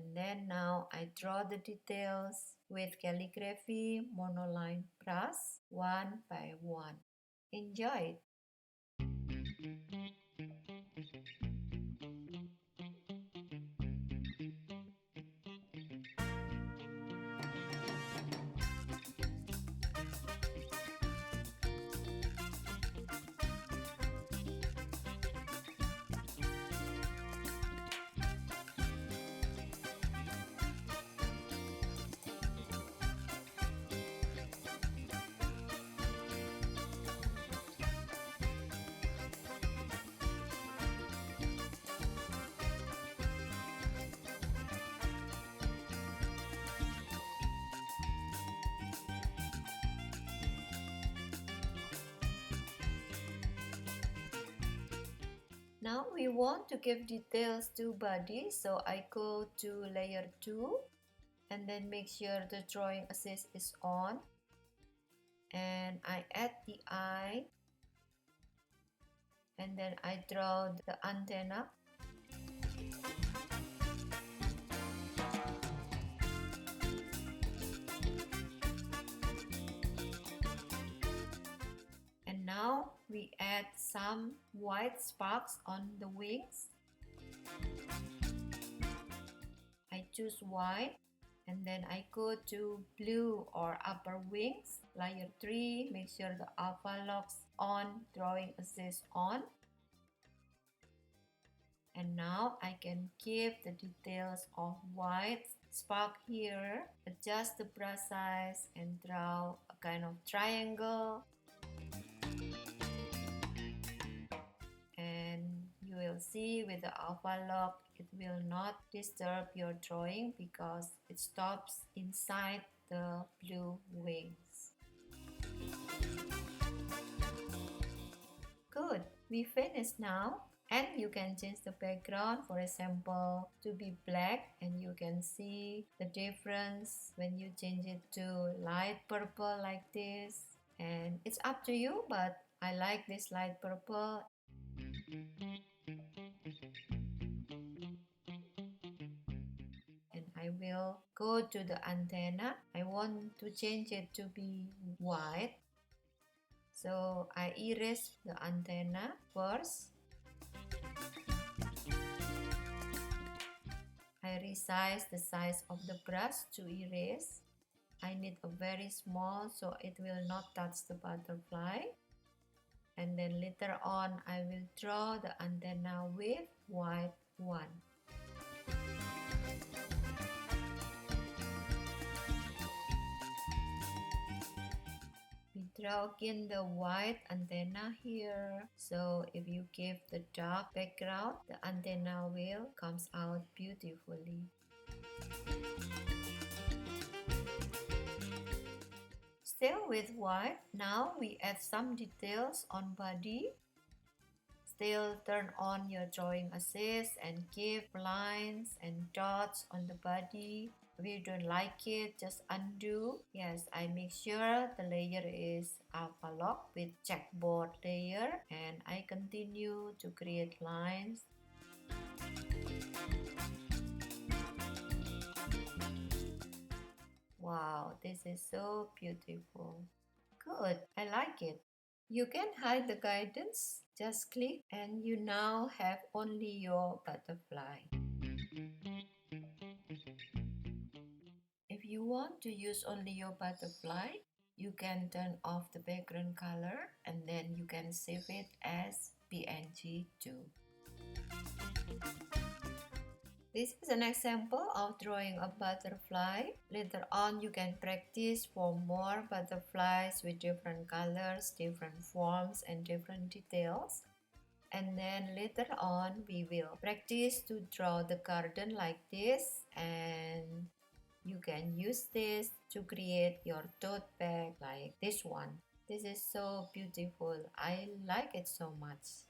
And then now I draw the details with calligraphy monoline brush one by one. Enjoy it! Now we want to give details to body, so I go to layer 2 and then make sure the drawing assist is on, and I add the eye, and then I draw the antenna. And now we add some white sparks on the wings. I choose white, and then I go to blue or upper wings, layer 3, make sure the alpha locks on, drawing assist on. And now I can give the details of white spark here, adjust the brush size and draw a kind of triangle. And you will see with the alpha lock, it will not disturb your drawing because it stops inside the blue wings. Good, we finished now. And you can change the background, for example, to be black, and you can see the difference when you change it to light purple like this. And it's up to you, but I like this light purple. And I will go to the antenna. I want to change it to be white. So I erase the antenna first. I resize the size of the brush to erase. I need a very small so it will not touch the butterfly. And then later on I will draw the antenna with white one. We draw again the white antenna here. So if you give the dark background, the antenna will comes out beautifully. Still with white, now we add some details on body. Still turn on your drawing assist and give lines and dots on the body. If you don't like it, just undo. Yes, I make sure the layer is alpha lock with checkboard layer, and I continue to create lines. Wow, this is so beautiful. Good, I like it. You can hide the guidance, just click and you now have only your butterfly. If you want to use only your butterfly, you can turn off the background color and then you can save it as PNG too. This is an example of drawing a butterfly. Later on, you can practice for more butterflies with different colors, different forms, and different details. And then later on, we will practice to draw the garden like this, and you can use this to create your tote bag like this one. This is so beautiful. I like it so much.